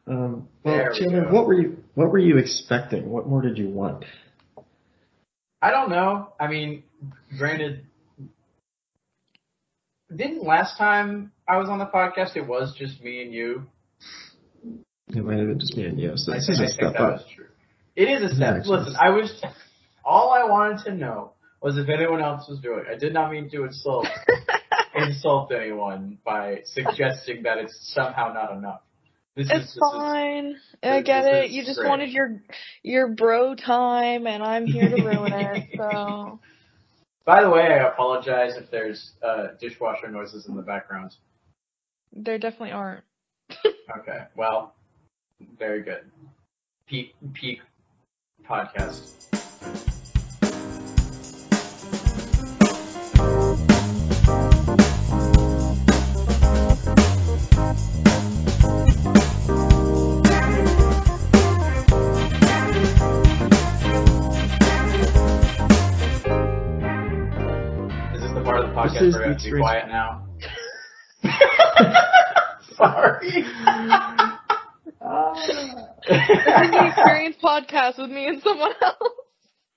Well, There we Chandler, go. what were you expecting? What more did you want? I don't know. I mean, granted, didn't last time I was on the podcast it was just me and you? It might have been just me and you, so I this is a think step that was up. true. It is a This is step. actually Listen, all I wanted to know was if anyone else was doing it. I did not mean to insult anyone by suggesting that it's somehow not enough. It's fine. I get it. You just great. wanted your bro time, and I'm here to ruin it. So. By the way, I apologize if there's dishwasher noises in the background. There definitely aren't. Okay, well, very good. Peak podcast. Is this the part of the podcast where we have to be quiet now? Sorry. This is the Experience podcast with me and someone else.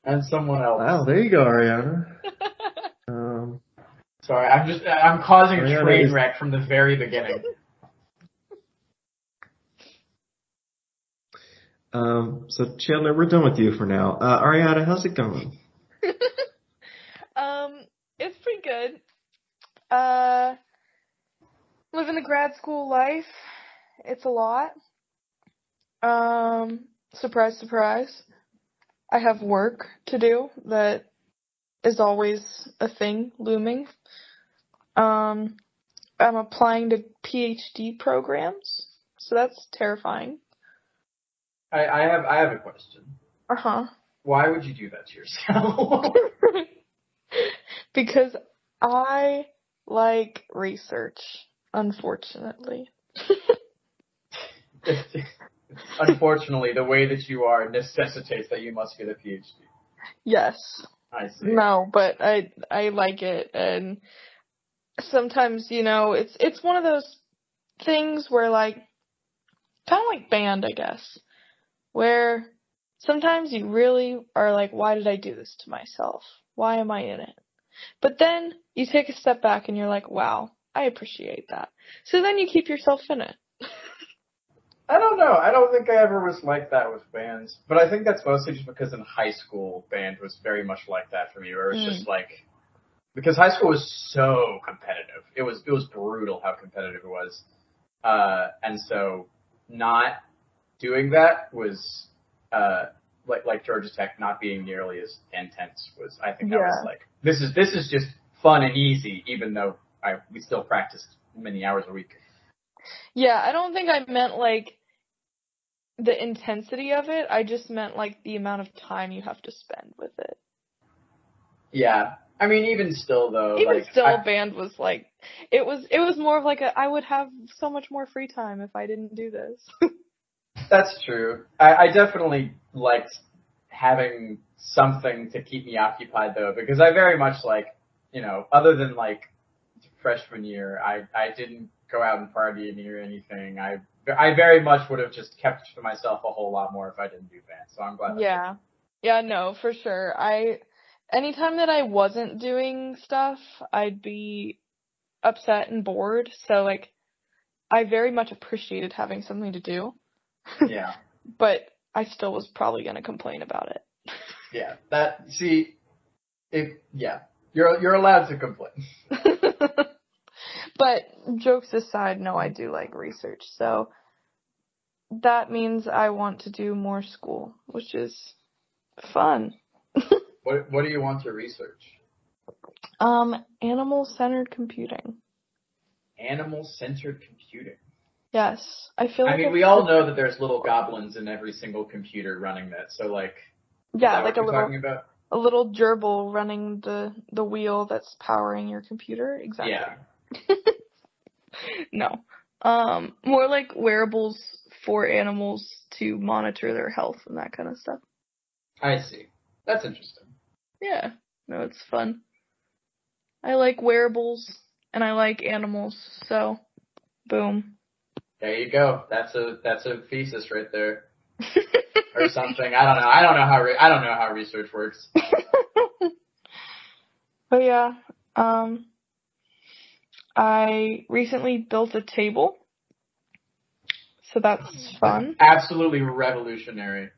And someone else. Wow, there you go, Arianna. Sorry, I'm causing a train Arianna wreck from the very beginning. So Chandler, we're done with you for now. Arianna, how's it going? It's pretty good. Living the grad school life. It's a lot. Surprise, surprise. I have work to do that is always a thing looming. I'm applying to PhD programs, so that's terrifying. I have a question. Uh-huh. Why would you do that to yourself? Because I like research, unfortunately. Unfortunately, the way that you are necessitates that you must get a PhD. Yes. I see. No, but I like it, and sometimes, it's one of those things where, like, kind of like band, I guess, where sometimes you really are like, why did I do this to myself? Why am I in it? But then you take a step back and you're like, wow, I appreciate that. So then you keep yourself in it. I don't know. I don't think I ever was like that with bands. But I think that's mostly just because in high school, band was very much like that for me. Where it was just like, because high school was so competitive. It was brutal how competitive it was. And so not doing that was, like Georgia Tech not being nearly as intense was, I think I was like, this is just fun and easy, even though we still practiced many hours a week. Yeah, I don't think I meant, like, the intensity of it. I just meant, like, the amount of time you have to spend with it. Yeah. I mean, even still, though. Band was, like, it was more of, like, I would have so much more free time if I didn't do this. That's true. I definitely liked having something to keep me occupied, though, because I very much, like, other than, like, freshman year, I didn't go out and party or anything. I very much would have just kept to myself a whole lot more if I didn't do band, so I'm glad. Yeah. Yeah, no, for sure. Anytime that I wasn't doing stuff, I'd be upset and bored, so, like, I very much appreciated having something to do. Yeah. But I still was probably going to complain about it. Yeah. You're allowed to complain. But jokes aside, no, I do like research. So that means I want to do more school, which is fun. What do you want to research? Animal-centered computing. Animal-centered computing? Yes. I feel like we all know that there's little goblins in every single computer running that, so, like, yeah, like talking about? A little gerbil running the wheel that's powering your computer. Exactly. Yeah. No. More like wearables for animals to monitor their health and that kind of stuff. I see. That's interesting. Yeah. No, it's fun. I like wearables and I like animals, so boom. There you go. That's a thesis right there, or something. I don't know how research works. But yeah, I recently built a table, so that's fun. Absolutely revolutionary.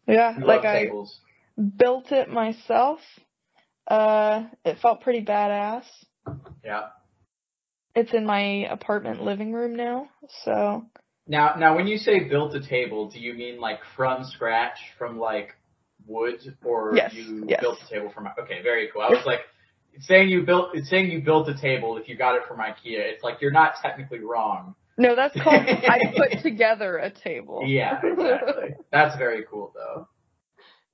Yeah, We like love tables. I built it myself. It felt pretty badass. Yeah. It's in my apartment living room now, so. Now, when you say built a table, do you mean like from scratch, from like wood, or Yes, you yes. built the table from? Okay, very cool. I was like, it's saying you built a table if you got it from IKEA. It's like you're not technically wrong. No, that's called I put together a table. Yeah, exactly. That's very cool though.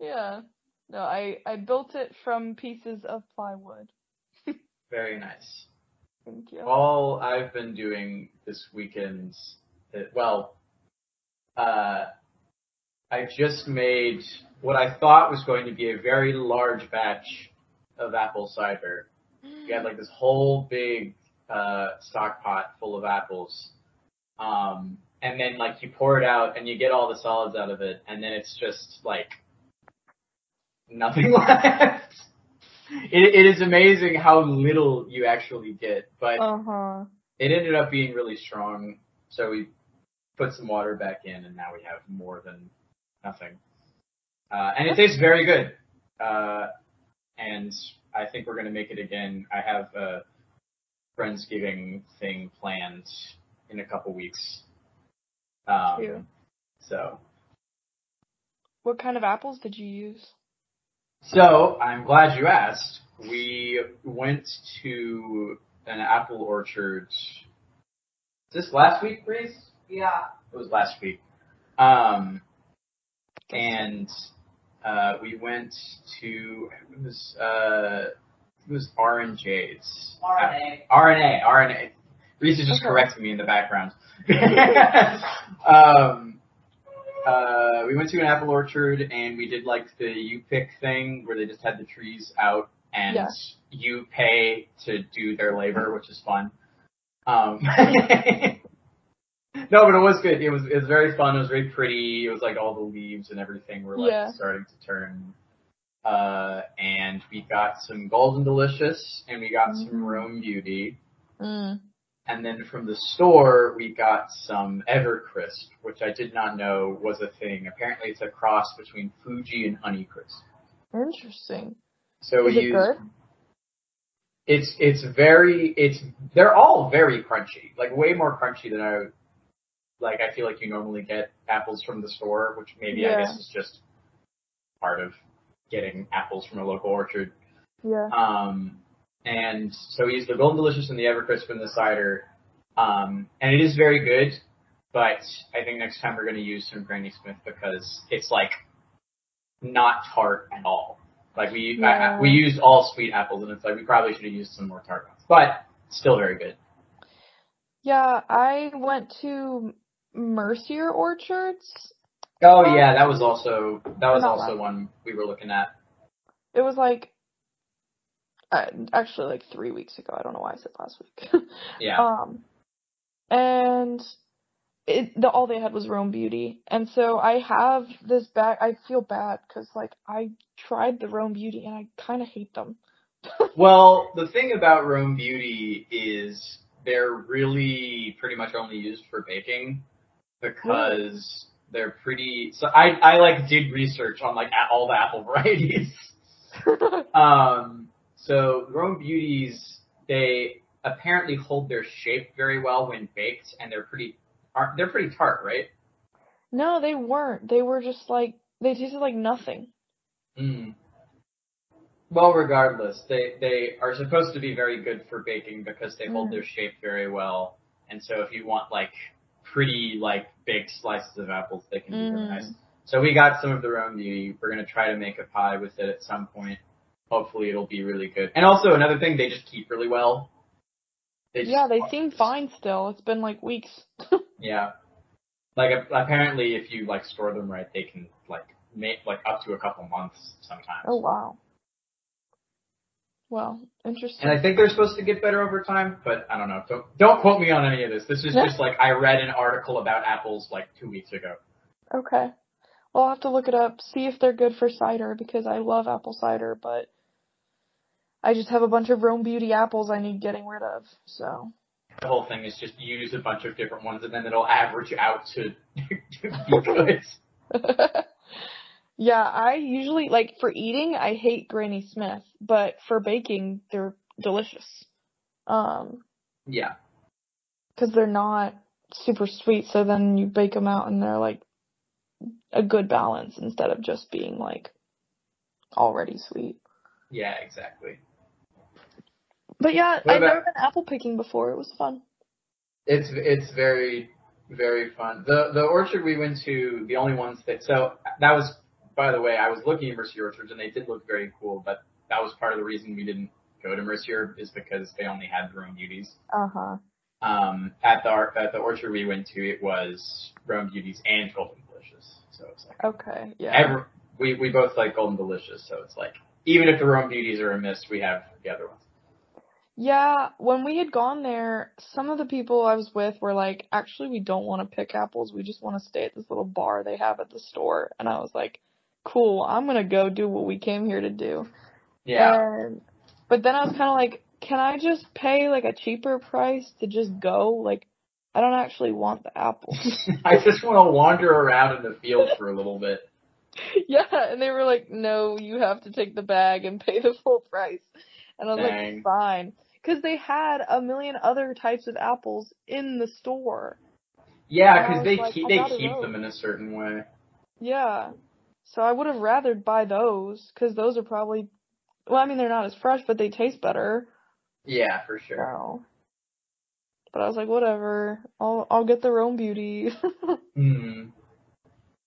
Yeah. No, I built it from pieces of plywood. Very nice. Thank you. All I've been doing this weekend, I just made what I thought was going to be a very large batch of apple cider. We had like this whole big stock pot full of apples. And then like you pour it out and you get all the solids out of it, and then it's just like nothing left. It is amazing how little you actually get, but it ended up being really strong. So we put some water back in, and now we have more than nothing. And it tastes very good. And I think we're going to make it again. I have a Friendsgiving thing planned in a couple weeks. So. What kind of apples did you use? So, I'm glad you asked. We went to an apple orchard. Is this last week, Reese? Yeah. It was last week. And we went to it was R&J's. RNA. Reese is just correcting me in the background. We went to an apple orchard and we did like the you pick thing where they just had the trees out and you pay to do their labor, which is fun. No, but it was good. It was very fun. It was very pretty. It was like all the leaves and everything were like starting to turn. And we got some Golden Delicious and we got some Rome Beauty. And then from the store, we got some Evercrisp, which I did not know was a thing. Apparently, it's a cross between Fuji and Honeycrisp. Interesting. So is it good? They're all very crunchy, like way more crunchy than I feel like you normally get apples from the store, which maybe I guess is just part of getting apples from a local orchard. Yeah. And so we used the Golden Delicious and the Evercrisp and the cider. And it is very good, but I think next time we're going to use some Granny Smith because it's like not tart at all. Like we used all sweet apples and it's like we probably should have used some more tart ones, but still very good. Yeah, I went to Mercier Orchards. Oh yeah, that was also one we were looking at. It was like actually like 3 weeks ago. I don't know why I said last week. Yeah. And all they had was Rome Beauty, and so I have this bag. I feel bad because like I tried the Rome Beauty and I kind of hate them. Well, the thing about Rome Beauty is they're really pretty much only used for baking because they're pretty. So I like did research on like all the apple varieties. So Rome Beauties, they apparently hold their shape very well when baked, and they're pretty tart, right? No, they weren't. They were just like they tasted like nothing. Well, regardless, they are supposed to be very good for baking because they hold their shape very well, and so if you want like pretty like big slices of apples, they can be really nice. So we got some of the Rome Beauty. We're gonna try to make a pie with it at some point. Hopefully it'll be really good. And also another thing, they just keep really well. They seem fine still. It's been like weeks. Yeah. Like apparently if you like store them right, they can like make like up to a couple months sometimes. Oh wow. Well, And interesting. I think they're supposed to get better over time, but I don't know. Don't quote me on any of this. This is just like I read an article about apples like 2 weeks ago. Okay. Well, I'll have to look it up, see if they're good for cider, because I love apple cider, but I just have a bunch of Rome Beauty apples I need getting rid of, so. The whole thing is just use a bunch of different ones, and then it'll average out to be good. Yeah, I usually, like, for eating, I hate Granny Smith, but for baking, they're delicious. Yeah. Because they're not super sweet, so then you bake them out and they're, like, a good balance instead of just being, like, already sweet. Yeah, exactly. But yeah, I've never been apple picking before. It was fun. It's very, very fun. The orchard we went to, the only ones that was, by the way, I was looking at Mercier orchards and they did look very cool, but that was part of the reason we didn't go to Mercier is because they only had Rome Beauties. Uh-huh. At the orchard we went to, it was Rome Beauties and Golden Delicious. So it's like okay, yeah. We both like Golden Delicious, so it's like even if the Rome Beauties are a miss, we have the other ones. Yeah, when we had gone there, some of the people I was with were like, actually, we don't want to pick apples. We just want to stay at this little bar they have at the store. And I was like, cool, I'm going to go do what we came here to do. Yeah. But then I was kind of like, can I just pay like a cheaper price to just go? Like, I don't actually want the apples. I just want to wander around in the field for a little bit. Yeah, and they were like, no, you have to take the bag and pay the full price. And I was like, fine. Because they had a million other types of apples in the store. Yeah, because they keep them in a certain way. Yeah. So I would have rather buy those, because those are probably, well, I mean, they're not as fresh, but they taste better. Yeah, for sure. So. But I was like, whatever. I'll get the Rome Beauty.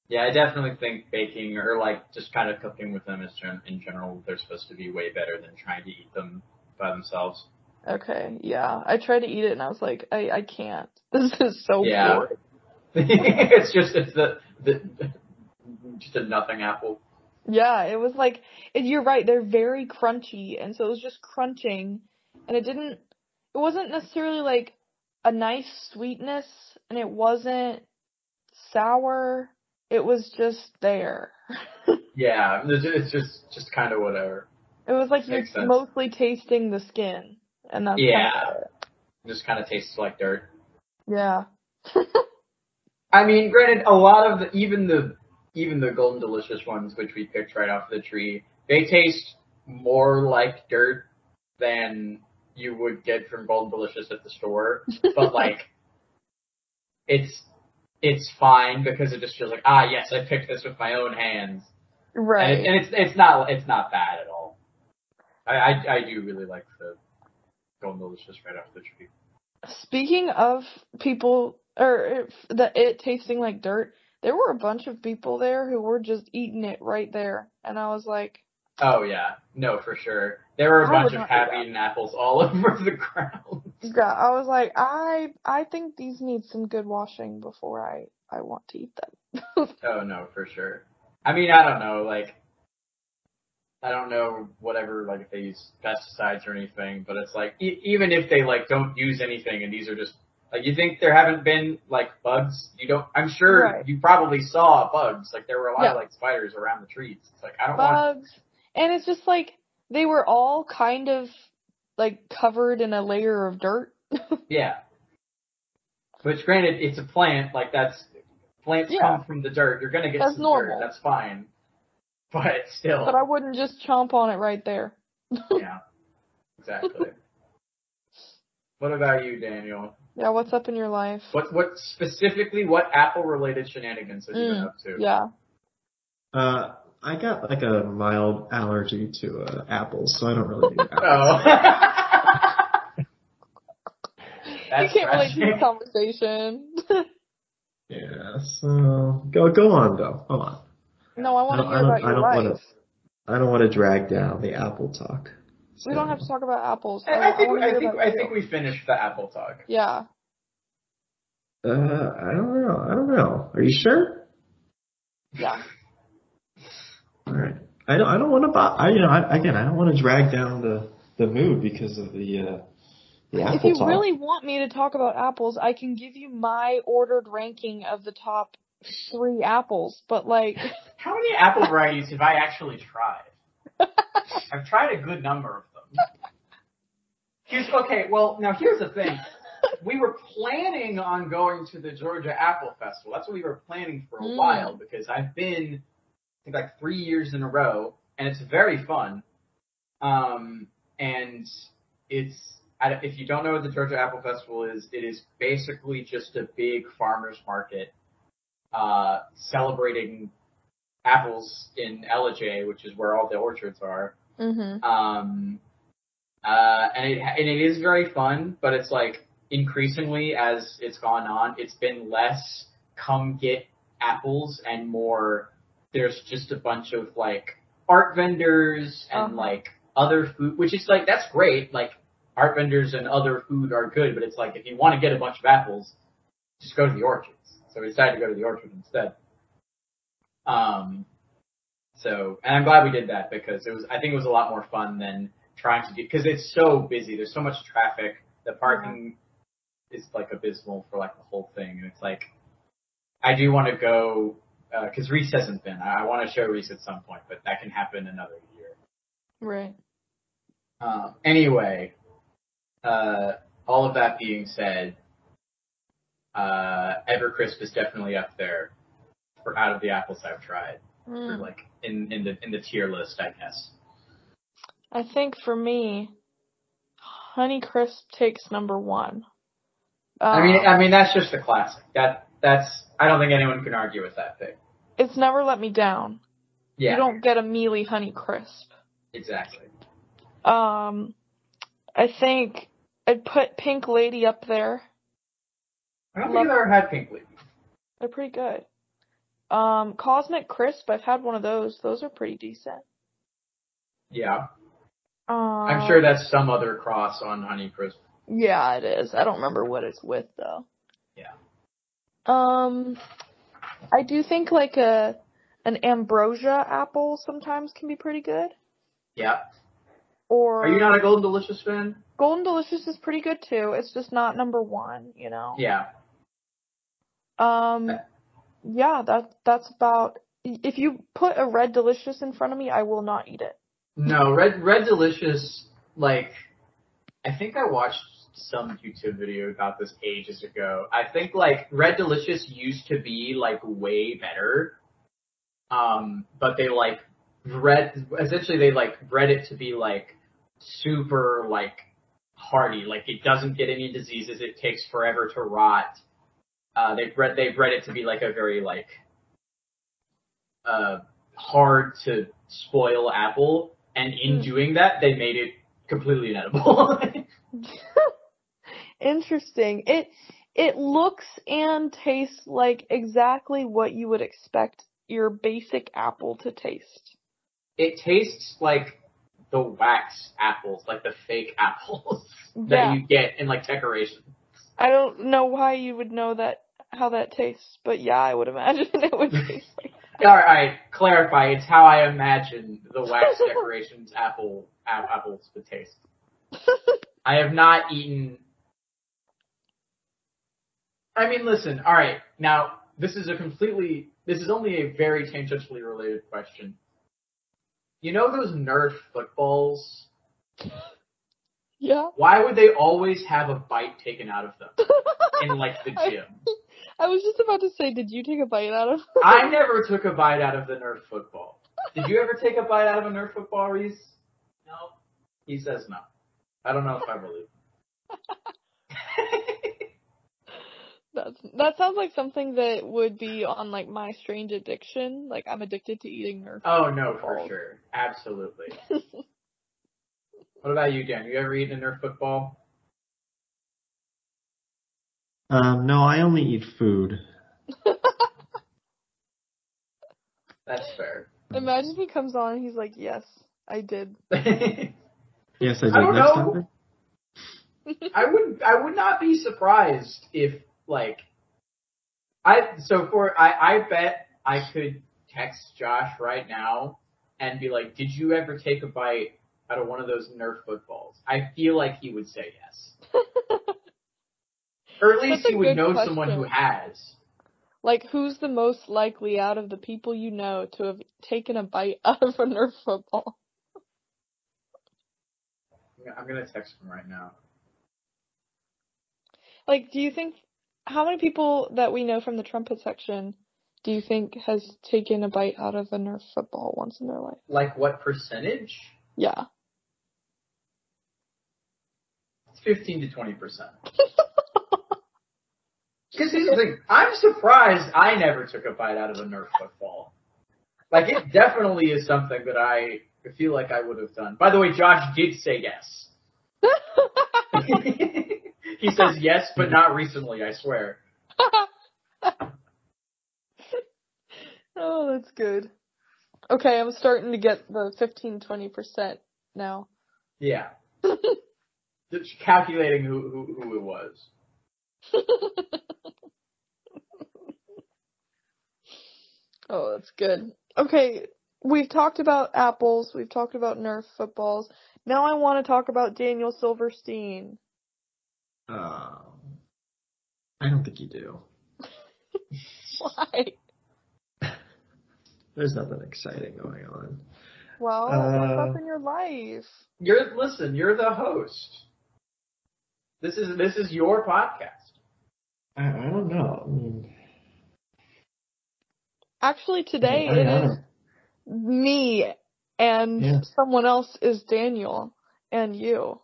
Yeah, I definitely think baking or like just kind of cooking with them in general, they're supposed to be way better than trying to eat them by themselves. Okay, yeah. I tried to eat it and I was like, I can't. This is so boring. It's just a nothing apple. Yeah, it was like, you're right, they're very crunchy, and so it was just crunching, and it wasn't necessarily like a nice sweetness, and it wasn't sour, it was just there. Yeah, it's just kind of whatever. It was like you're mostly tasting the skin, and that's kind of it. It just kind of tastes like dirt. Yeah. I mean, granted, a lot of even the Golden Delicious ones, which we picked right off the tree, they taste more like dirt than you would get from Golden Delicious at the store. But like, it's fine because it just feels like, yes, I picked this with my own hands. Right. And it's not bad at all. I do really like the Golden Delicious right off the tree. Speaking of people, or it tasting like dirt, there were a bunch of people there who were just eating it right there. And I was like... Oh, yeah. No, for sure. There were a bunch of half-eaten apples all over the ground. Yeah, I was like, I think these need some good washing before I want to eat them. Oh, no, for sure. I mean, I don't know, like... I don't know whatever, like, if they use pesticides or anything, but it's like, even if they, like, don't use anything and these are just, like, you think there haven't been, like, bugs? I'm sure you probably saw bugs. Like, there were a lot of, like, spiders around the trees. It's like, I don't want... Bugs. And it's just like, they were all kind of, like, covered in a layer of dirt. Yeah. Which, granted, it's a plant, like, plants come from the dirt. You're gonna get some dirt. That's fine. But still. But I wouldn't just chomp on it right there. Yeah, exactly. What about you, Daniel? Yeah, what's up in your life? What specifically, what Apple-related shenanigans have you been up to? Yeah. I got like a mild allergy to apples, so I don't really do apples. Oh. You can't relate to this conversation. Yeah, so go on though. Come on. No, I want to hear about your life. I don't want to drag down the apple talk. So. We don't have to talk about apples. I think we finished the apple talk. Yeah. I don't know. Are you sure? Yeah. All right. I don't want to. I don't want to drag down the mood because of the If apple you talk. really want me to talk about apples, I can give you my ordered ranking of the top 3 apples, but like... How many apple varieties have I actually tried? I've tried a good number of them. Here's the thing. We were planning on going to the Georgia Apple Festival. That's what we were planning for a while, because I've been, I think, like 3 years in a row, and it's very fun. And if you don't know what the Georgia Apple Festival is, it is basically just a big farmer's market celebrating apples in LJ, which is where all the orchards are. Mm-hmm. And it is very fun, but it's like increasingly as it's gone on, it's been less come get apples and more there's just a bunch of like art vendors and like other food, which is like, that's great. Like art vendors and other food are good, but it's like, if you want to get a bunch of apples, just go to the orchards. So we decided to go to the orchard instead. And I'm glad we did that because I think it was a lot more fun than trying to do, because it's so busy. There's so much traffic. The parking is like abysmal for like the whole thing. And it's like, I do want to go, because Reese hasn't been. I want to show Reese at some point, but that can happen another year. Right. Anyway, all of that being said, Evercrisp is definitely up there for out of the apples I've tried. For like in the tier list, I guess. I think for me, Honeycrisp takes number 1. I mean that's just a classic. That's I don't think anyone can argue with that pick. It's never let me down. Yeah. You don't get a mealy Honeycrisp. Exactly. I think I'd put Pink Lady up there. I don't think I've ever had Pink Lady. They're pretty good. Cosmic Crisp, I've had one of those. Those are pretty decent. Yeah. I'm sure that's some other cross on Honeycrisp. Yeah, it is. I don't remember what it's with though. Yeah. I do think like an ambrosia apple sometimes can be pretty good. Yeah. Or are you not a Golden Delicious fan? Golden Delicious is pretty good too. It's just not number 1, you know. Yeah. Yeah, that's about. If you put a Red Delicious in front of me, I will not eat it. No, Red Delicious, like, I think I watched some YouTube video about this ages ago. I think, like, Red Delicious used to be, like, way better. But they, like, bred it to be, like, super, like, hardy. Like, it doesn't get any diseases. It takes forever to rot. They bred it to be, like, a very, like, hard to spoil apple. And in doing that, they made it completely inedible. Interesting. It looks and tastes like exactly what you would expect your basic apple to taste. It tastes like the wax apples, like the fake apples that you get in like decorations. I don't know why you would know how that tastes, but yeah, I would imagine it would taste like that. Alright, clarify. It's how I imagine the wax decorations apples would taste. I have not eaten. I mean, listen. All right, now this is only a very tangentially related question. You know those Nerf footballs? Yeah. Why would they always have a bite taken out of them in like the gym? I was just about to say, did you take a bite out of them? I never took a bite out of the Nerf football. Did you ever take a bite out of a Nerf football, Reese? No. He says no. I don't know if I believe him. That sounds like something that would be on like My Strange Addiction. Like I'm addicted to eating Nerf. Oh no, for sure, absolutely. What about you, Dan? You ever eaten a Nerf football? No, I only eat food. That's fair. Imagine he comes on and he's like, "Yes, I did." Yes, I did. I don't Next know. topic? I would not be surprised if like I bet I could text Josh right now and be like, "Did you ever take a bite out of one of those Nerf footballs, I feel like he would say yes. Or at least That's he a would good know question. someone who has. Like, who's the most likely out of the people you know to have taken a bite out of a Nerf football? I'm going to text him right now. Like, do you think, how many people that we know from the trumpet section do you think has taken a bite out of a Nerf football once in their life? Like, what percentage? Yeah. It's 15 to 20%. Because here's the thing, I'm surprised I never took a bite out of a Nerf football. Like, it definitely is something that I feel like I would have done. By the way, Josh did say yes. He says yes, but not recently, I swear. Oh, that's good. Okay, I'm starting to get the 15-20% now. Yeah. Just calculating who it was. Oh, that's good. Okay, we've talked about apples, we've talked about Nerf footballs. Now I want to talk about Daniel Silverstein. I don't think you do. Why? There's nothing exciting going on. Well, what's up in your life? You're the host. This is your podcast. I don't know. I mean, Actually, today it is me and someone else is Daniel and you.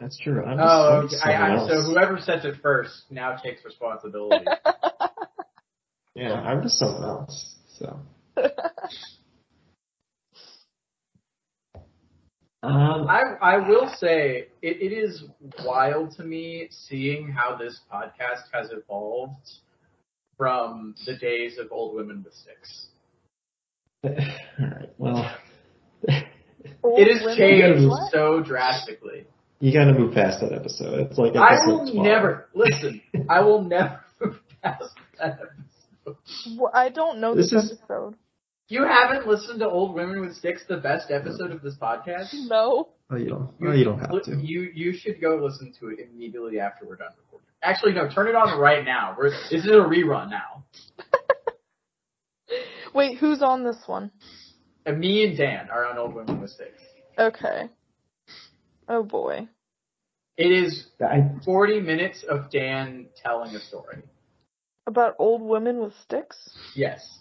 That's true. I'm just someone else. So whoever says it first now takes responsibility. Yeah, I'm just someone else. So. I will say it is wild to me seeing how this podcast has evolved from the days of old women with sticks. All right. Well, it has changed so drastically. You got to move past that episode. It's like I will never move past that episode. Well, I don't know this episode. You haven't listened to Old Women with Sticks, the best episode of this podcast? No. Oh, you don't. You don't have to. You should go listen to it immediately after we're done recording. Actually, no. Turn it on right now. This is a rerun now. Wait, who's on this one? And me and Dan are on Old Women with Sticks. Okay. Oh boy. It is 40 minutes of Dan telling a story. About old women with sticks? Yes.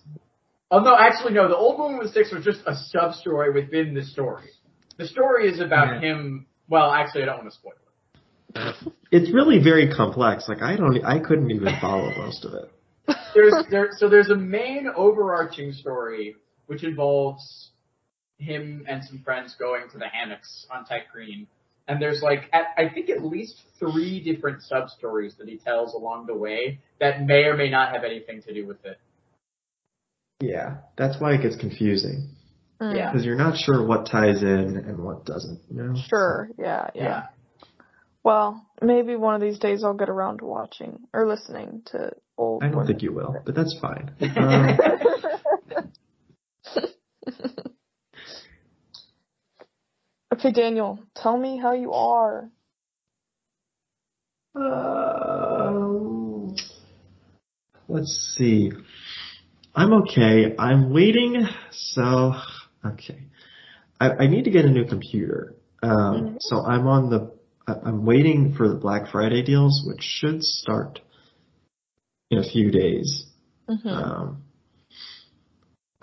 Oh, no, actually, no. The Old Woman with Sticks was just a sub-story within the story. The story is about him. Well, actually, I don't want to spoil it. It's really very complex. Like, I couldn't even follow most of it. There's a main overarching story which involves him and some friends going to the hammocks on Tech Green. And there's I think at least 3 different sub-stories that he tells along the way that may or may not have anything to do with it. Yeah, that's why it gets confusing. Yeah. Because you're not sure what ties in and what doesn't, you know? Sure, yeah. Well, maybe one of these days I'll get around to watching or listening to old I don't women. think you will, but that's fine. Okay, Daniel, tell me how you are. Let's see. I'm okay. I'm waiting. So, okay. I need to get a new computer. So I'm waiting for the Black Friday deals, which should start in a few days.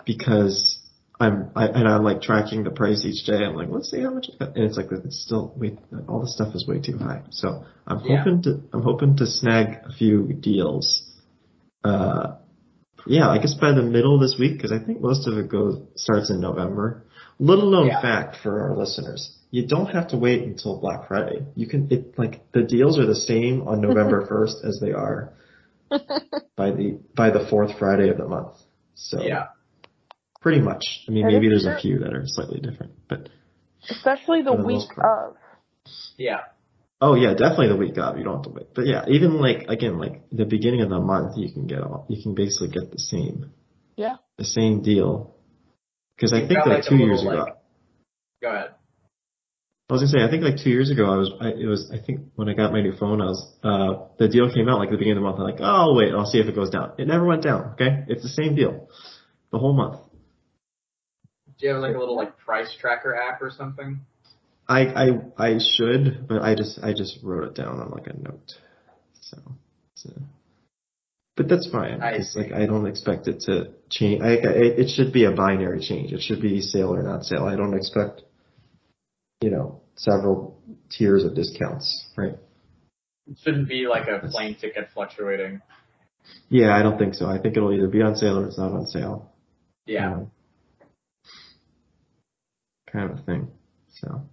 Because I'm like tracking the price each day. I'm like, let's see how much, and it's like, it's still, all the stuff is way too high. So I'm hoping to snag a few deals. I guess by the middle of this week, because I think most of it starts in November. Little known fact for our listeners: you don't have to wait until Black Friday. You can, the deals are the same on November 1st as they are by the 4th Friday of the month. So pretty much. I mean, maybe there's a few that are slightly different, but especially the week of. Yeah. Oh yeah, definitely the week of. You don't have to wait. But yeah, even the beginning of the month, you can basically get the same deal. Because I think 2 years ago. Go ahead. I was gonna say, I think like 2 years ago, I think when I got my new phone, the deal came out like at the beginning of the month. I'm like, oh, I'll wait, I'll see if it goes down. It never went down. Okay, it's the same deal, the whole month. Do you have like a little like price tracker app or something? I should, but I just wrote it down on like a note. So, but that's fine. Because like I don't expect it to change. It should be a binary change. It should be sale or not sale. I don't expect, several tiers of discounts, right? It shouldn't be like a plane ticket fluctuating. Yeah, I don't think so. I think it'll either be on sale or it's not on sale. Yeah. Kind of a thing. So,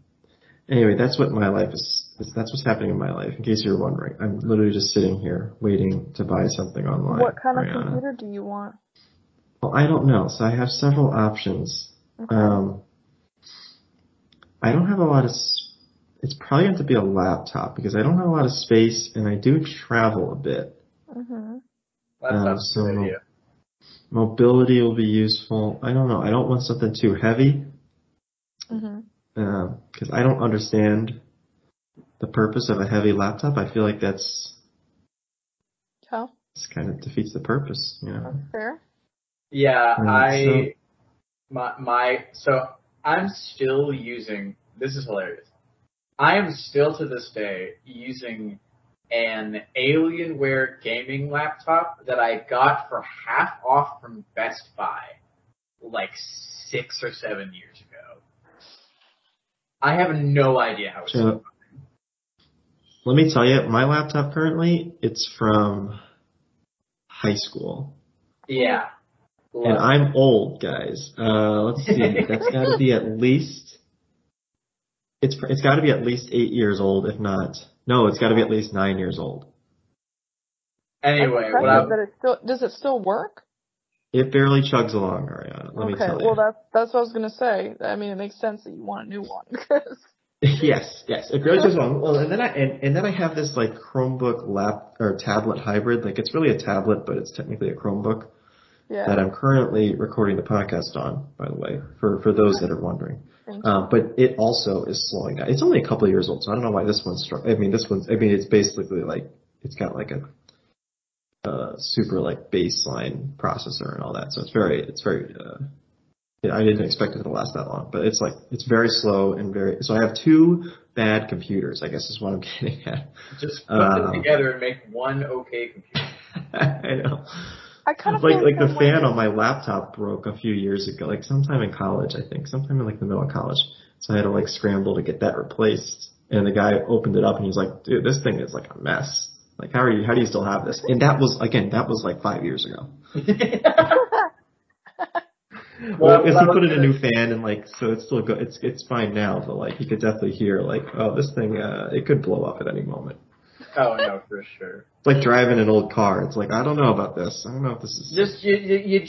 anyway, that's what my life is. That's what's happening in my life. In case you're wondering, I'm literally just sitting here waiting to buy something online. What kind of Arianna. computer do you want? Well, I don't know. So I have several options. Okay. I don't have a lot of. It's probably going to be a laptop because I don't have a lot of space and I do travel a bit. Mm-hmm. That's a good idea. Mobility will be useful. I don't know. I don't want something too heavy. Because I don't understand the purpose of a heavy laptop. I feel like that's this kind of defeats the purpose. That's fair. Yeah, so I'm still using. This is hilarious. I am still to this day using an Alienware gaming laptop that I got for half off from Best Buy like 6 or 7 years ago. I have no idea how it's going. Let me tell you, my laptop currently, it's from high school. Yeah. And I'm old, guys. Let's see. That's got to be at least. It's got to be at least 8 years old, if not. No, it's got to be at least 9 years old. Anyway, does it still work? It barely chugs along, Arianna. Let me tell you. Well, that's what I was gonna say. I mean, it makes sense that you want a new one. Yes, it barely chugs along. Well, and then I have this like Chromebook or tablet hybrid. Like it's really a tablet, but it's technically a Chromebook. Yeah. That I'm currently recording the podcast on, by the way, for those that are wondering. But it also is slowing down. It's only a couple of years old, so I don't know why this one's struck. It's basically like, it's got like a super like baseline processor and all that. So it's very, I didn't expect it to last that long, but it's very slow and so I have two bad computers, I guess is what I'm getting at. Just put them together and make one okay computer. I know. I kind of like the fan on my laptop broke a few years ago, like sometime in college, I think, sometime in like the middle of college. So I had to like scramble to get that replaced. And the guy opened it up and he's like, dude, this thing is like a mess. Like, how do you still have this? And that was like 5 years ago. Well, because he put in a new fan and like, so it's still good. It's fine now, but like, you could definitely hear like, oh, this thing, it could blow up at any moment. Oh no, for sure. It's like driving an old car. It's like, I don't know about this. I don't know if this is you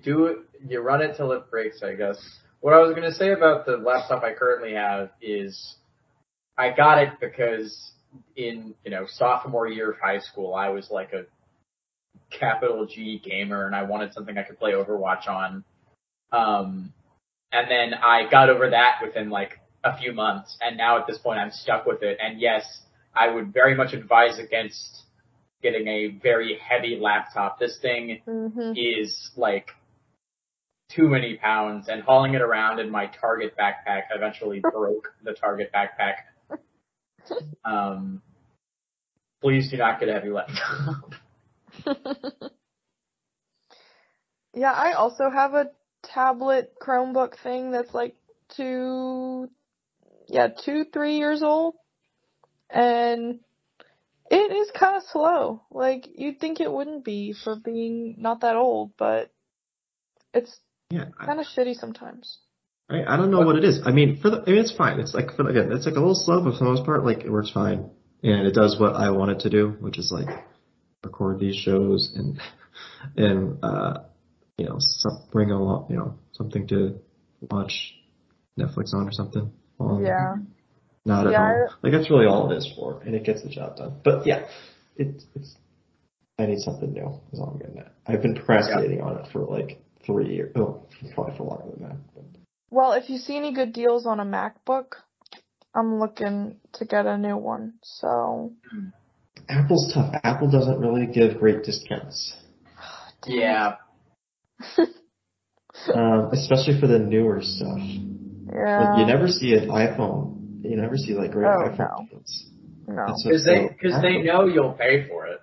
do it, you run it till it breaks, I guess. What I was gonna say about the laptop I currently have is I got it because in, sophomore year of high school I was like a capital G gamer and I wanted something I could play Overwatch on. And then I got over that within like a few months, and now at this point I'm stuck with it. And yes, I would very much advise against getting a very heavy laptop. This thing is like too many pounds, and hauling it around in my Target backpack eventually broke the Target backpack. Please do not get a heavy laptop. Yeah, I also have a tablet Chromebook thing that's like 3 years old. And it is kind of slow. Like, you'd think it wouldn't be for being not that old, but it's kind of shitty sometimes. Right? I don't know what it is. I mean, it's fine. It's like, it's like a little slow, but for the most part, like, it works fine. And it does what I want it to do, which is like record these shows and bring along, something to watch Netflix on or something. Yeah. Not at home. Like, that's really all it is for, and it gets the job done. But yeah, it's. I need something new, is all I'm getting at. I've been procrastinating on it for like 3 years. Oh, probably for longer than that. But. Well, if you see any good deals on a MacBook, I'm looking to get a new one, so. Apple's tough. Apple doesn't really give great discounts. Yeah. Especially for the newer stuff. Yeah. Like, you never see an iPhone. You never see like great iPhone deals. No. Because they know you'll pay for it.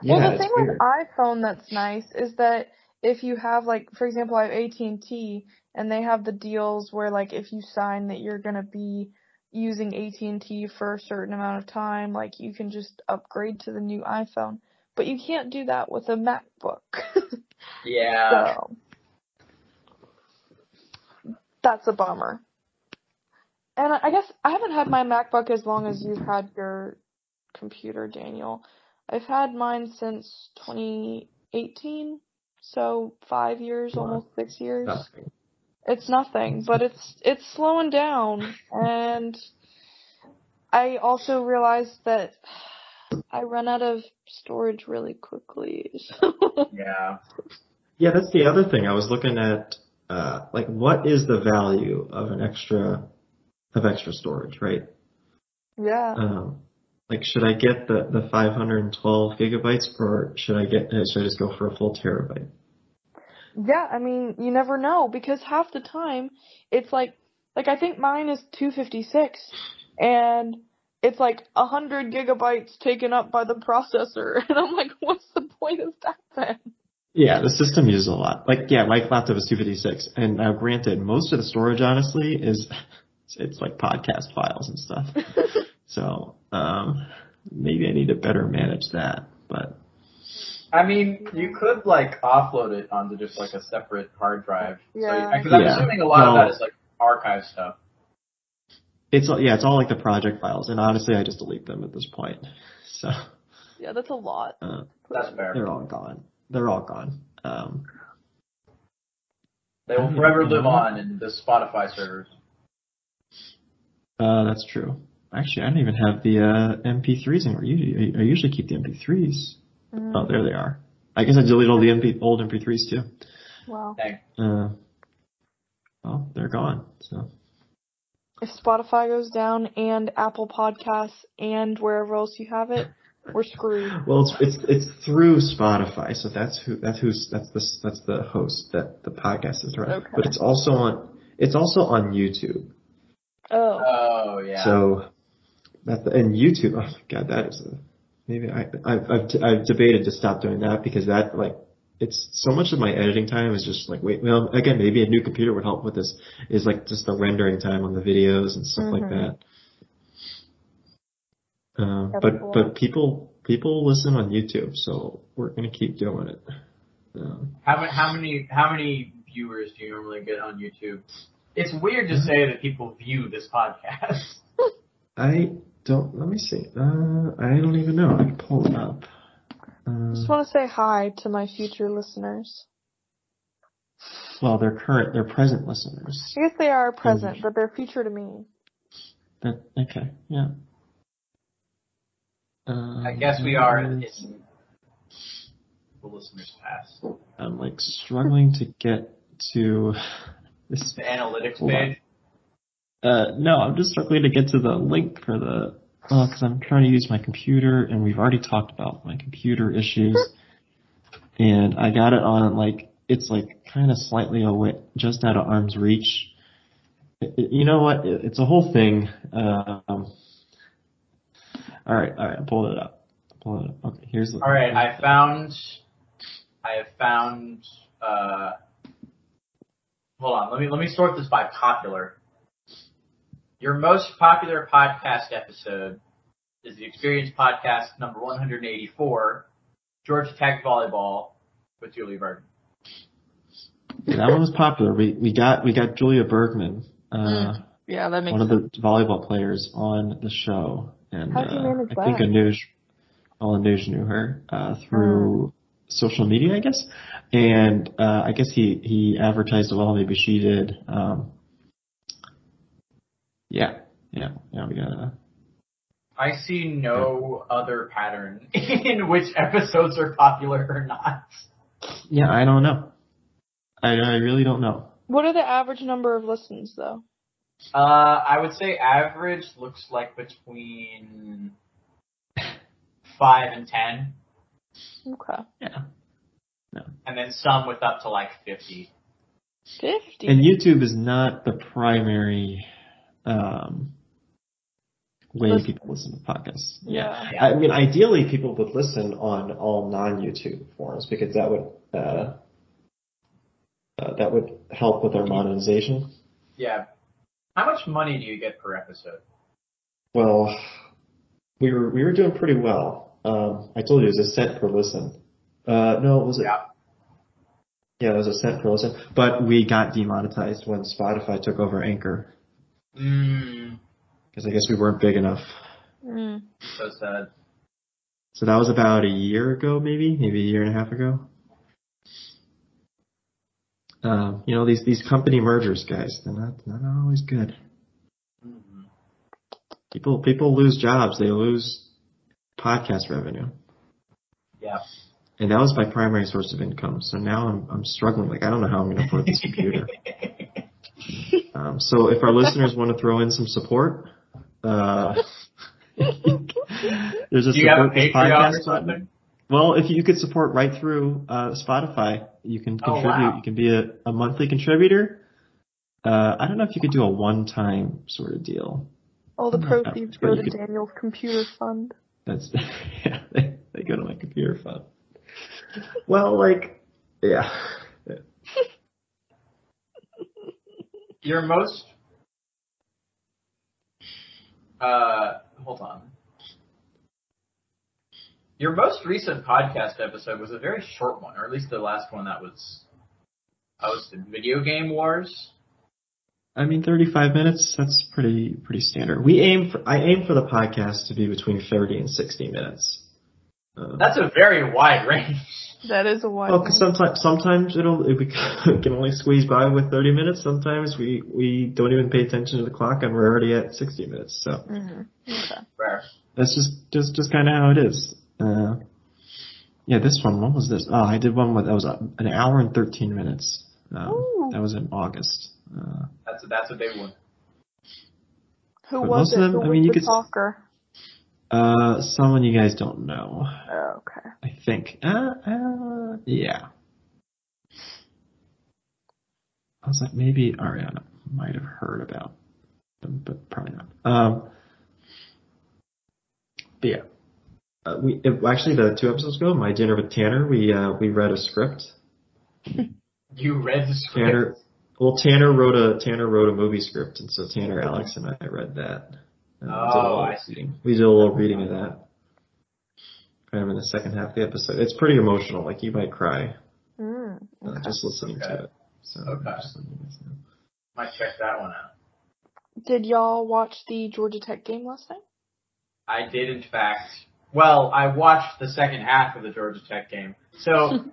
Well, Yeah, the thing with iPhone that's nice is that if you have, like, for example, I have AT&T, and they have the deals where, like, if you sign that you're going to be using AT&T for a certain amount of time, like, you can just upgrade to the new iPhone. But you can't do that with a MacBook. Yeah. So, that's a bummer. And I guess I haven't had my MacBook as long as you've had your computer, Daniel. I've had mine since 2018, so 5 years, almost 6 years. Nothing. It's nothing, but it's slowing down, and I also realized that I run out of storage really quickly. Yeah. Yeah, that's the other thing. I was looking at, like, what is the value of extra storage, right? Yeah. Like, should I get the 512 gigabytes, or should I just go for a full terabyte? Yeah, I mean, you never know, because half the time it's like I think mine is 256, and it's like 100 gigabytes taken up by the processor, and I'm like, what's the point of that then? Yeah, the system uses a lot. Like, yeah, my laptop is 256, and now granted, most of the storage, honestly, it's like podcast files and stuff. So, maybe I need to better manage that, but. I mean, you could, like, offload it onto just, like, a separate hard drive. Yeah. Because I'm assuming a lot of that is, like, archive stuff. It's all like the project files, and honestly, I just delete them at this point. So. Yeah, that's a lot. That's fair. They're all gone. They will forever live on in the Spotify servers. That's true. Actually, I don't even have the MP3s anymore. I usually keep the MP3s. Oh, there they are. I guess I deleted all the old MP3s too. Wow. Dang. Well, they're gone. So. If Spotify goes down and Apple Podcasts and wherever else you have it, we're screwed. Well, it's through Spotify, so that's the host that the podcast is running. Okay. But it's also on YouTube. Oh yeah. So and YouTube. Oh my God, that is maybe I've debated to stop doing that, because that, like, it's so much of my editing time is just like, well, again, maybe a new computer would help with this, is like just the rendering time on the videos and stuff like that. But people listen on YouTube, so we're gonna keep doing it. How many viewers do you normally get on YouTube? It's weird to say that people view this podcast. Let me see. I don't even know. I can pull it up. I just want to say hi to my future listeners. Well, they're present listeners. I guess they are present, but they're future to me. Okay, yeah. I guess we are in the listeners past. I'm like struggling to get to this. The analytics page? No, I'm just struggling to get to the link for because I'm trying to use my computer, and we've already talked about my computer issues. And I got it on, like, it's like kind of slightly away, just out of arm's reach. You know what? It's a whole thing. All right, I pulled it up. Okay, here's the. All right, I have found. Hold on, let me sort this by popular. Your most popular podcast episode is the Experience Podcast number 184, Georgia Tech Volleyball with Julia Bergman. Yeah, that one was popular. We got Julia Bergman, yeah, that makes one of the volleyball players, on the show, and how'd you manage that? I think Anuj knew her through social media, I guess, and I guess he advertised it well. Maybe she did. Yeah, we got. I see no other pattern in which episodes are popular or not. Yeah, I don't know. I really don't know. What are the average number of listens, though? I would say average looks like between 5 and 10. Okay. Yeah. No. And then some with up to like 50. 50. And YouTube is not the primary way people listen to podcasts. Yeah. I mean, ideally, people would listen on all non-YouTube forums because that would help with our monetization. Yeah. How much money do you get per episode? Well, we were doing pretty well. I told you it was $0.01 per listen. No, was it? Yeah, it was $0.01 per listen. But we got demonetized when Spotify took over Anchor. Because I guess we weren't big enough. So sad. So that was about a year ago, maybe a year and a half ago. These company mergers, guys, they're not always good. Mm-hmm. People lose jobs, they lose podcast revenue. Yeah. And that was my primary source of income. So now I'm struggling. Like, I don't know how I'm going to afford this computer. So if our listeners want to throw in some support, there's a do you have a support this Patreon podcast or something? Well, if you could support right through Spotify, you can contribute. Wow. You can be a monthly contributor. I don't know if you could do a one-time sort of deal. All the proceeds go to Daniel's computer fund. That's they go to my computer fund. Well, yeah. Your most hold on. Your most recent podcast episode was a very short one, or at least the last one that was hosted. Video Game Wars. I mean, 35 minutes, that's pretty standard. I aim for the podcast to be between 30 and 60 minutes. That's a very wide range. That is a wide range. Well, because sometimes we can only squeeze by with 30 minutes. Sometimes we don't even pay attention to the clock and we're already at 60 minutes. So Okay. Fair. That's just kind of how it is. Yeah, this one, what was this? Oh, I did one that was an hour and 13 minutes. That was in August. That's a big one. Who was it? Who was the talker? Someone you guys don't know. Oh, okay. I think. Yeah. I was like, maybe Arianna might have heard about them, but probably not. But yeah. Actually, the 2 episodes ago, my dinner with Tanner, we read a script. You read the script? Tanner wrote a movie script, and so Tanner, Alex, and I read that. I see. We did a little reading of that. Kind of in the second half of the episode. It's pretty emotional. Like, you might cry. Okay. Just listening to it. So, Might check that one out. Did y'all watch the Georgia Tech game last night? I did, in fact. Well, I watched the second half of the Georgia Tech game. So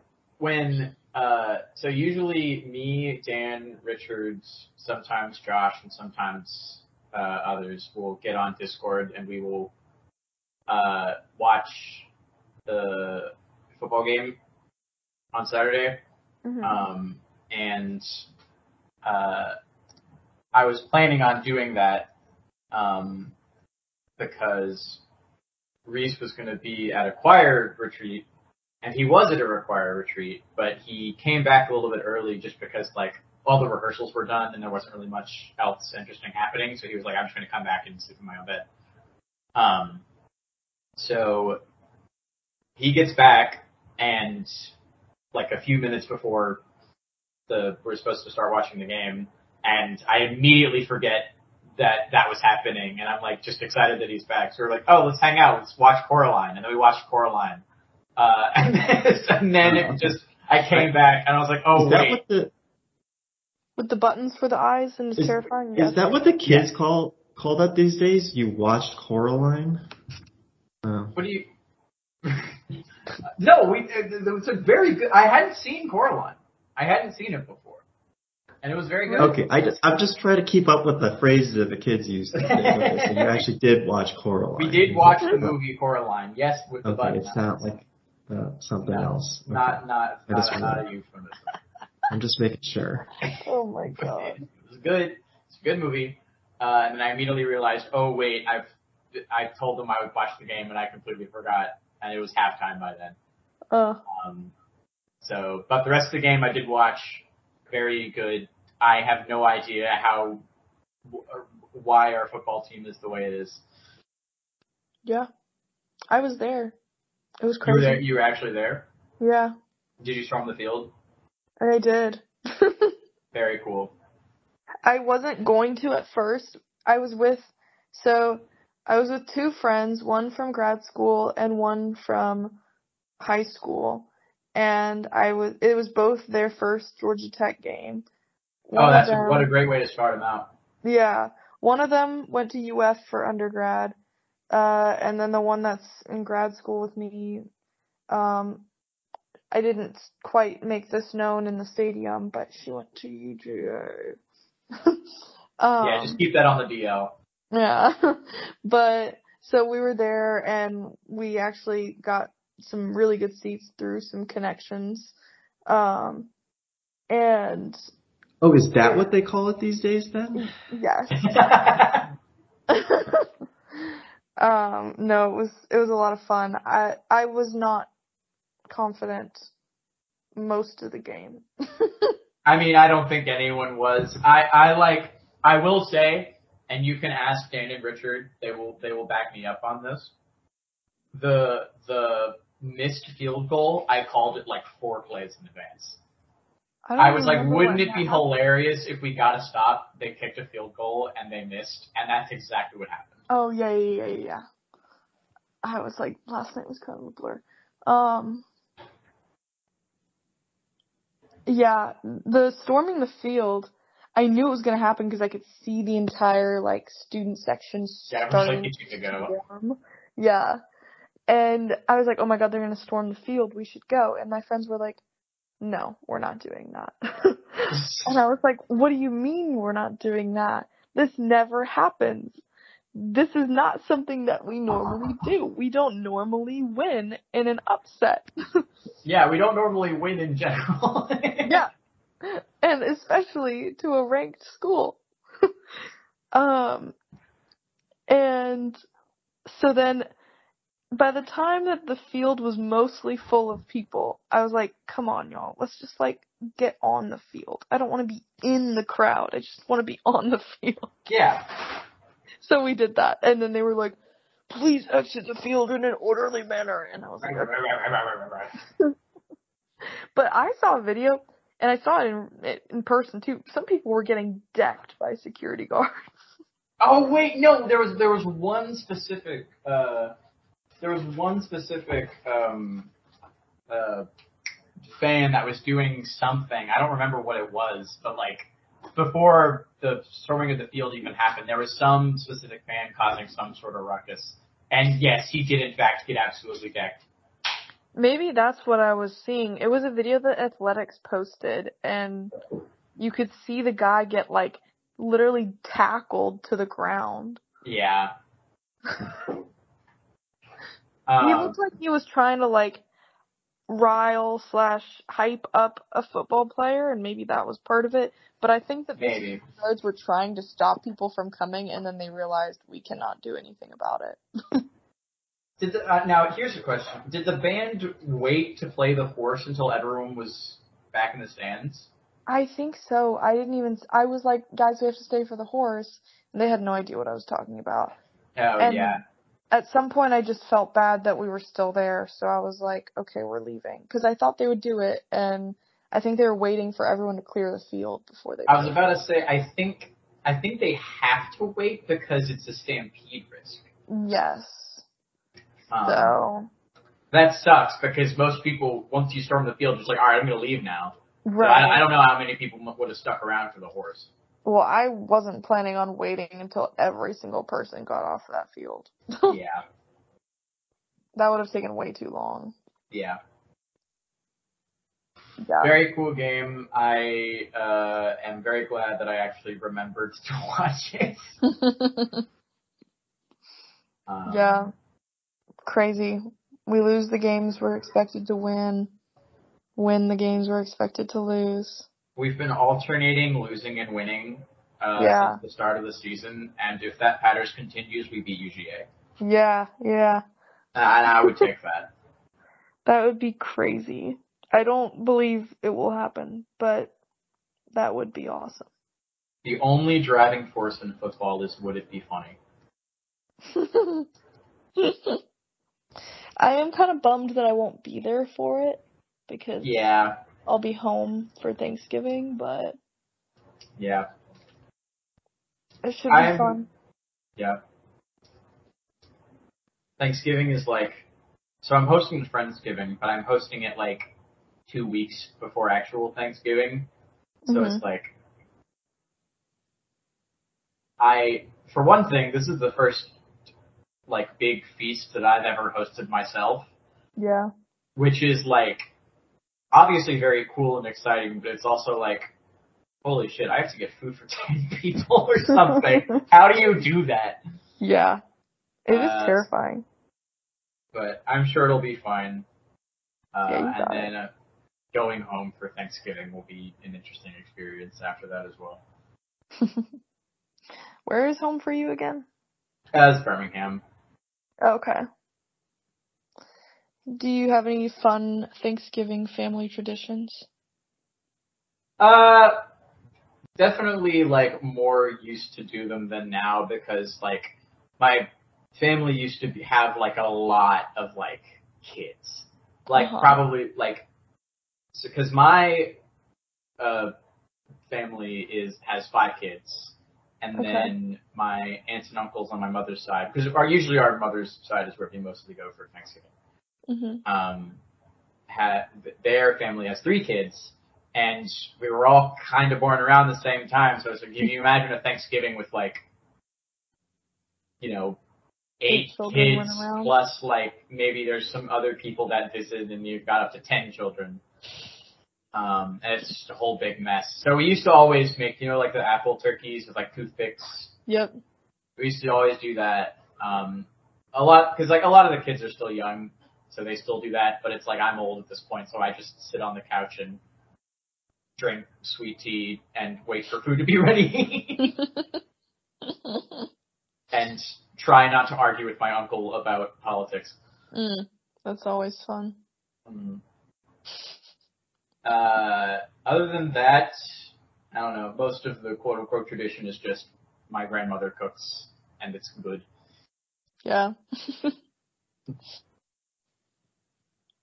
so usually me, Dan, Richards, sometimes Josh, and sometimes others will get on Discord and we will watch the football game on Saturday. And I was planning on doing that because Reese was going to be at a choir retreat, and he was at a choir retreat, but he came back a little bit early just because, all the rehearsals were done and there wasn't really much else interesting happening, so he was like, I'm just going to come back and sleep in my own bed. So he gets back, and, a few minutes before we're supposed to start watching the game, and I immediately forget that was happening, and I'm just excited that he's back. So we're like, oh, let's hang out, let's watch Coraline, and then we watched Coraline, and then I came back and I was like, oh wait, with the buttons for the eyes and it's terrifying. Is that what the kids call that these days? You watched Coraline? What do you? No, it was a very good. I hadn't seen Coraline. I hadn't seen it before. And it was very good. Okay, I'm just trying to keep up with the phrases that the kids use. Okay, so you actually did watch Coraline. We did watch the movie Coraline, yes, with the button. It's not like something else. Okay. Not a euphemism. I'm just making sure. Oh my god. It was good. It's a good movie. And then I immediately realized, oh wait, I told them I would watch the game and I completely forgot, and it was halftime by then. But the rest of the game I did watch. Very good. I have no idea why our football team is the way it is. Yeah, I was there. It was crazy. You were there? You were actually there? Yeah. Did you storm the field? I did. Very cool. I wasn't going to at first. I was with two friends, one from grad school and one from high school, and it was both their first Georgia Tech game. What a great way to start them out. Yeah. One of them went to UF for undergrad, and then the one that's in grad school with me, I didn't quite make this known in the stadium, but she went to UGA. Yeah, just keep that on the DL. Yeah. But, so we were there, and we actually got some really good seats through some connections. And... Oh, is that what they call it these days then? Yes. No, it was a lot of fun. I was not confident most of the game. I mean, I don't think anyone was. I will say, and you can ask Dan and Richard, they will back me up on this. The missed field goal, I called it like 4 plays in advance. I was like, wouldn't it be hilarious if we got a stop, they kicked a field goal, and they missed, and that's exactly what happened. Oh, yeah. I was like, last night was kind of a blur. Yeah, the storming the field, I knew it was going to happen because I could see the entire, like, student section starting to form. Yeah. And I was like, oh my god, they're going to storm the field, we should go. And my friends were like, no, we're not doing that. And I was like, what do you mean we're not doing that? This never happens. This is not something that we normally do. We don't normally win in an upset. Yeah, we don't normally win in general. Yeah. And especially to a ranked school. And so then by the time that the field was mostly full of people, I was like, come on, y'all. Let's just, like, get on the field. I don't want to be in the crowd. I just want to be on the field. Yeah. So we did that. And then they were like, please exit the field in an orderly manner. And I was like, okay. But I saw a video, and I saw it in person, too. Some people were getting decked by security guards. Oh, wait, no. There was one specific... fan that was doing something. I don't remember what it was, but like before the storming of the field even happened, there was some specific fan causing some sort of ruckus. And yes, he did in fact get absolutely decked. Maybe that's what I was seeing. It was a video that Athletics posted, and you could see the guy get, like, literally tackled to the ground. Yeah. He looked like he was trying to, like, rile/hype up a football player, and maybe that was part of it. But I think that the guards were trying to stop people from coming, and then they realized we cannot do anything about it. Now, here's a question. Did the band wait to play the horse until everyone was back in the stands? I think so. I was like, guys, we have to stay for the horse. And they had no idea what I was talking about. Oh, and yeah. At some point, I just felt bad that we were still there. So I was like, okay, we're leaving. Because I thought they would do it. And I think they were waiting for everyone to clear the field before they did. I was about to say, I think they have to wait because it's a stampede risk. Yes. So that sucks because most people, once you storm the field, just like, all right, I'm going to leave now. Right. So I don't know how many people would have stuck around for the horse. Well, I wasn't planning on waiting until every single person got off that field. Yeah. That would have taken way too long. Yeah. Yeah. Very cool game. I am very glad that I actually remembered to watch it. Yeah. Crazy. We lose the games we're expected to win the games we're expected to lose. We've been alternating losing and winning Yeah. since the start of the season, and if that pattern continues, we beat UGA. Yeah, yeah. And I would take that. That would be crazy. I don't believe it will happen, but that would be awesome. The only driving force in football is, would it be funny? I am kind of bummed that I won't be there for it because Yeah. I'll be home for Thanksgiving, but Yeah. it should be fun. Yeah. Thanksgiving is like, so I'm hosting Friendsgiving, but I'm hosting it like 2 weeks before actual Thanksgiving. So it's like, for one thing, this is the first like big feast that I've ever hosted myself. Yeah. Which is like, obviously very cool and exciting, but it's also like, holy shit, I have to get food for 10 people or something. How do you do that? Yeah. It is terrifying. But I'm sure it'll be fine. Yeah, you and got then it. Going home for Thanksgiving will be an interesting experience after that as well. Where is home for you again? As Birmingham. Okay. Do you have any fun Thanksgiving family traditions? Definitely like more used to do them than now because like my family used to have like a lot of like kids. Like probably like, because my family has 5 kids, and then my aunts and uncles on my mother's side, because usually our mother's side is where we mostly go for Thanksgiving. Their family has 3 kids, and we were all kind of born around the same time. So it's like, can you imagine a Thanksgiving with like, 8 kids plus like maybe there's some other people that visit, and you've got up to 10 children. And it's just a whole big mess. So we used to always make, like the apple turkeys with like toothpicks. Yep. We used to always do that. A lot, because like a lot of the kids are still young, so they still do that. But it's like I'm old at this point, so I just sit on the couch and drink sweet tea and wait for food to be ready. And try not to argue with my uncle about politics. That's always fun. Other than that, I don't know. Most of the quote-unquote tradition is just my grandmother cooks, and it's good. Yeah.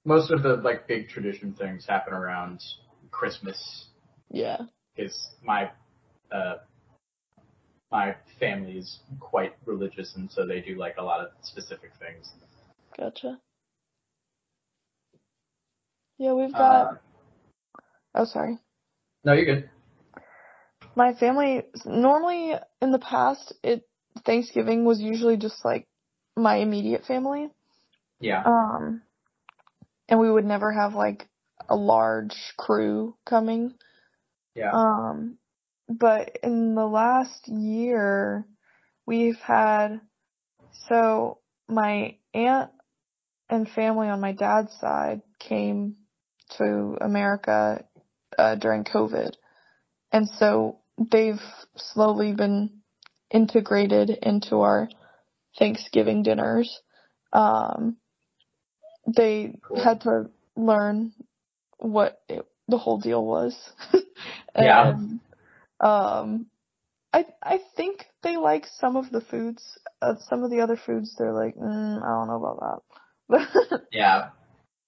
Most of the like big tradition things happen around Christmas. Yeah. Because my family is quite religious, and so they do like a lot of specific things. Gotcha. Yeah, we've got. Oh, sorry. No, you're good. My family, normally in the past, Thanksgiving was usually just like my immediate family. Yeah. And we would never have like a large crew coming. Yeah. But in the last year, we've had, so my aunt and family on my dad's side came to America during COVID. And so they've slowly been integrated into our Thanksgiving dinners. They had to learn what the whole deal was. And, I think they like some of the foods. Some of the other foods, they're like, I don't know about that. Yeah.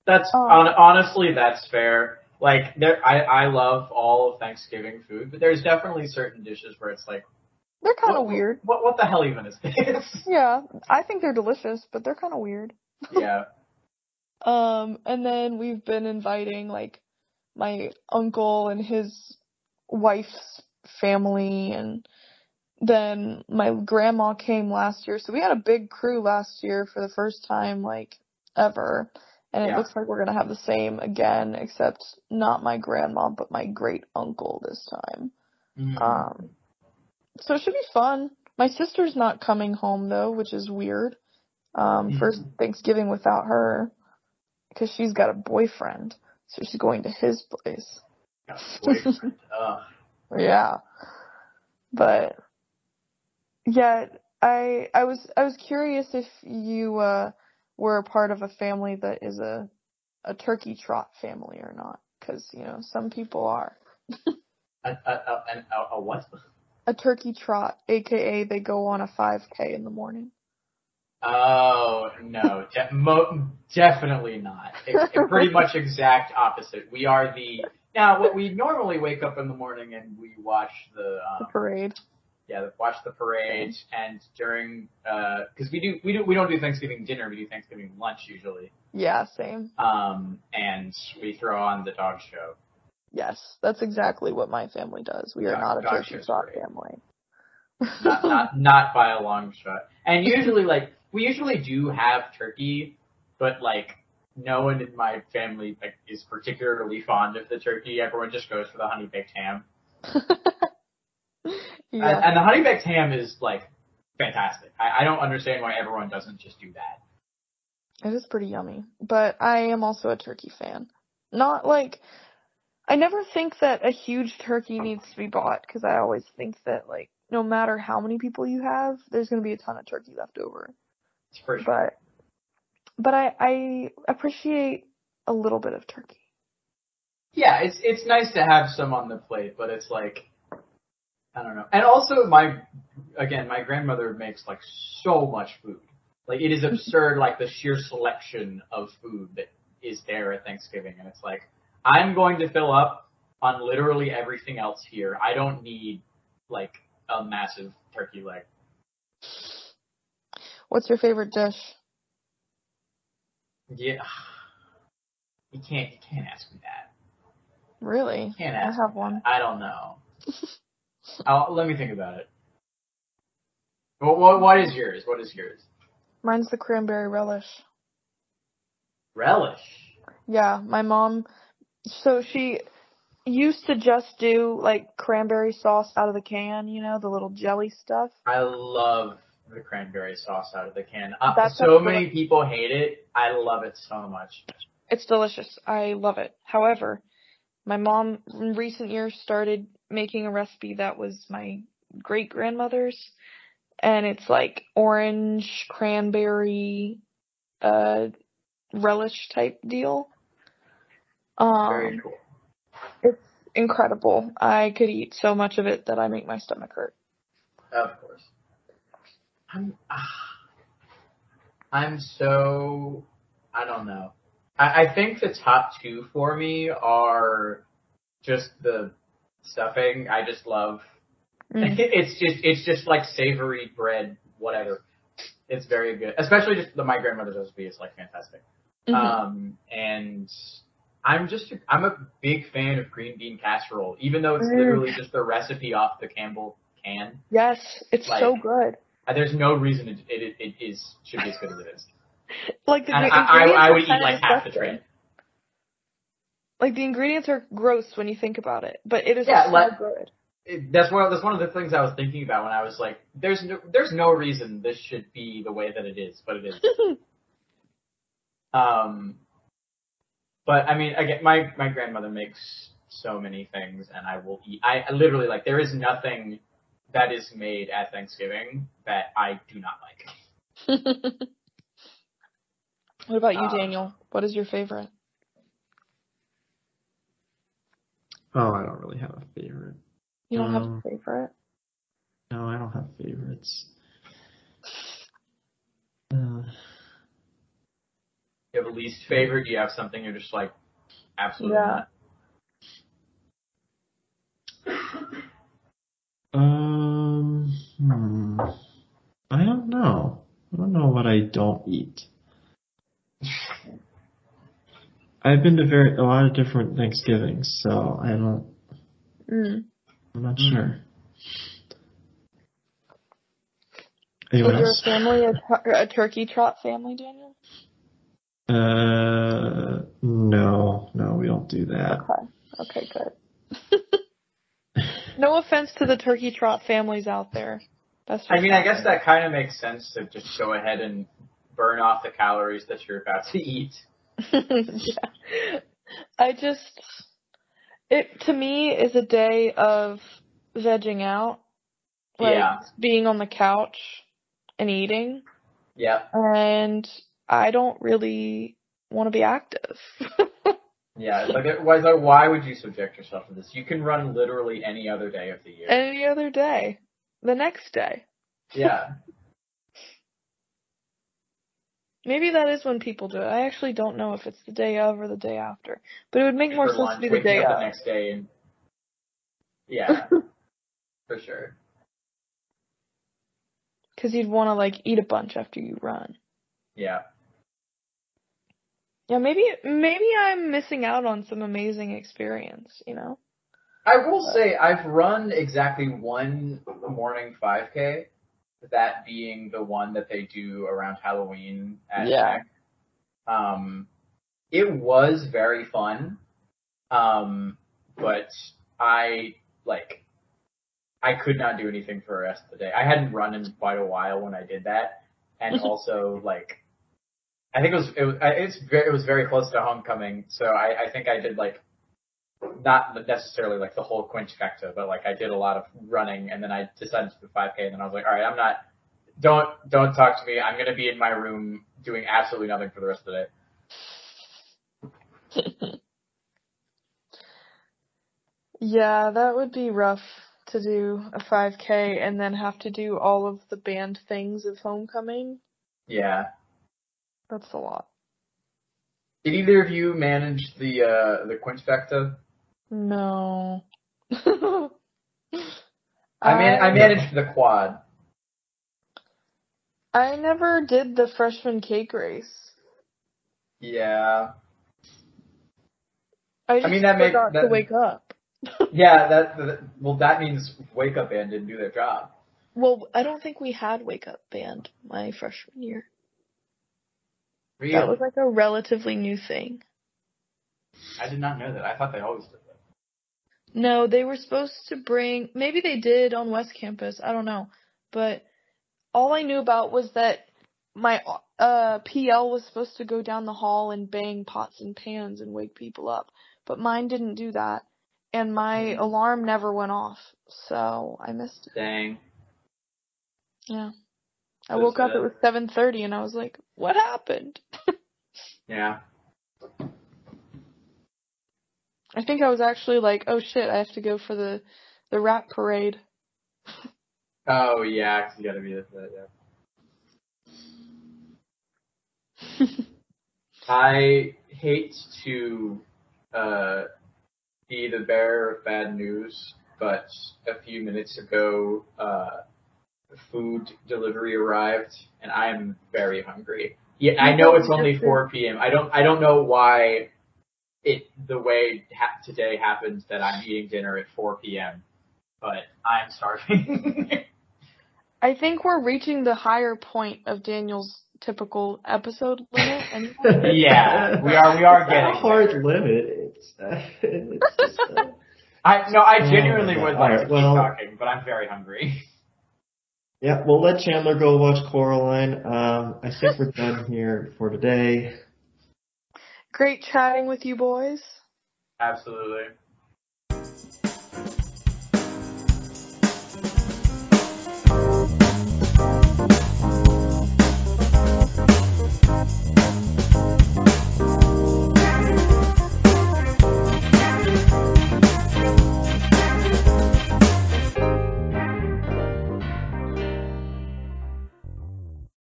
That's, honestly, that's fair. Like, I love all of Thanksgiving food, but there's definitely certain dishes where it's like, they're kind of weird. What the hell even is this? Yeah, I think they're delicious, but they're kind of weird. Yeah. And then we've been inviting, like, my uncle and his wife's family, and then my grandma came last year. So we had a big crew last year for the first time, like, ever. And it looks like we're going to have the same again, except not my grandma, but my great uncle this time. So it should be fun. My sister's not coming home, though, which is weird. First Thanksgiving without her, because she's got a boyfriend. So she's going to his place. Got a boyfriend. Yeah. But yeah, I was curious if you were a part of a family that is a turkey trot family or not, because some people are. A what? A turkey trot, aka they go on a 5K in the morning. Oh, no. Definitely not. Pretty much exact opposite. We are now, we normally wake up in the morning and we watch the parade. Yeah, watch the parade, and during, cause we don't do Thanksgiving dinner, we do Thanksgiving lunch usually. Yeah, same. And we throw on the dog show. Yes, that's exactly what my family does. We are not a turkey trot family. Not by a long shot. And usually, we usually do have turkey, but, no one in my family, is particularly fond of the turkey. Everyone just goes for the honey baked ham. Yeah. And the honey baked ham is, fantastic. I don't understand why everyone doesn't just do that. It is pretty yummy. But I am also a turkey fan. Not I never think that a huge turkey needs to be bought, because I always think that, no matter how many people you have, there's going to be a ton of turkey left over. For sure. But I appreciate a little bit of turkey. Yeah, it's nice to have some on the plate, but it's I don't know. And also, my grandmother makes, so much food. It is absurd, the sheer selection of food that is there at Thanksgiving. And it's I'm going to fill up on literally everything else here. I don't need, a massive turkey leg. What's your favorite dish? Yeah. You can't ask me that. Really? You can't ask I have me one. That. I don't know. Let me think about it. What is yours? What is yours? Mine's the cranberry relish. Relish? Yeah, my mom, so she used to just do, cranberry sauce out of the can, the little jelly stuff. I love the cranberry sauce out of the can. So many people hate it. I love it so much. It's delicious. I love it. However, my mom in recent years started making a recipe that was my great-grandmother's, and it's orange, cranberry, relish type deal. Very cool. It's incredible. I could eat so much of it that I make my stomach hurt. Of course. I'm so, I don't know. I think the top two for me are just the stuffing. I just love. It's just savory bread, whatever. It's very good, especially just my grandmother's recipe is fantastic. Mm-hmm. And I'm a big fan of green bean casserole, even though it's literally just the recipe off the Campbell can. Yes, it's so good. There's no reason it should be as good as it is. I would eat half the tray. The ingredients are gross when you think about it, but it is so good. That's one of the things I was thinking about when I was there's no reason this should be the way that it is, but it is. But I mean, again, my grandmother makes so many things, and I will eat. I literally there is nothing that is made at Thanksgiving that I do not like. What about you, Daniel? What is your favorite? Oh, I don't really have a favorite. You don't have a favorite? No, I don't have favorites. You have a least favorite? Do you have something you're just absolutely not? I don't know. I don't know what I don't eat. I've been to a lot of different Thanksgivings, so I don't. I'm not sure. Anyone else? Is your family a turkey trot family, Daniel? No, we don't do that. Okay, good. No offense to the turkey trot families out there. I guess that kind of makes sense to just go ahead and burn off the calories that you're about to eat. Yeah. It to me is a day of vegging out, Like, Yeah. being on the couch and eating. Yeah. And I don't really want to be active. Yeah, it's like, why would you subject yourself to this? You can run literally any other day of the year. Any other day. The next day. Yeah. Maybe that is when people do it. I actually don't know if it's the day of or the day after. But it would make more For sense lunch, to be the waking day up of. the next day and yeah, for sure. Because you'd want to, like, eat a bunch after you run. Yeah. Yeah, maybe I'm missing out on some amazing experience, you know? I will say I've run exactly one morning 5K, that being the one that they do around Halloween at Tech. It was very fun, but I could not do anything for the rest of the day. I hadn't run in quite a while when I did that, and also like I think it was very close to homecoming, so I think I did like not necessarily like the whole quinchfecta, but like I did a lot of running, and then I decided to do 5K, and then I was like, all right, I'm not. Don't talk to me. I'm gonna be in my room doing absolutely nothing for the rest of the day. Yeah, that would be rough to do a 5K and then have to do all of the banned things of homecoming. Yeah. That's a lot. Did either of you manage the quinchfecta? No. I managed the quad. I never did the freshman cake race. Yeah. I just forgot to wake up. Yeah, that means Wake Up Band didn't do their job. Well, I don't think we had Wake Up Band my freshman year. Really? That was like a relatively new thing. I did not know that. I thought they always did that. No, they were supposed to bring, maybe they did on West Campus, I don't know. But all I knew about was that my PL was supposed to go down the hall and bang pots and pans and wake people up. But mine didn't do that. And my alarm never went off. So I missed it. Dang. Yeah. I woke up, it was 7:30, and I was like, what happened? Yeah. I think I was actually like, oh shit, I have to go for the rap parade. Oh, yeah, 'cause you gotta be there for that, yeah. I hate to be the bearer of bad news, but a few minutes ago, food delivery arrived, and I am very hungry. Yeah, I know it's only 4 p.m. I don't know why the way today happens that I'm eating dinner at 4 p.m., but I'm starving. I think we're reaching the higher point of Daniel's typical episode limit. Anyway. Yeah, we are getting a hard limit. It's just. I genuinely would like to keep talking, but I'm very hungry. Yeah, we'll let Chandler go watch Coraline. I think we're done here for today. Great chatting with you boys. Absolutely.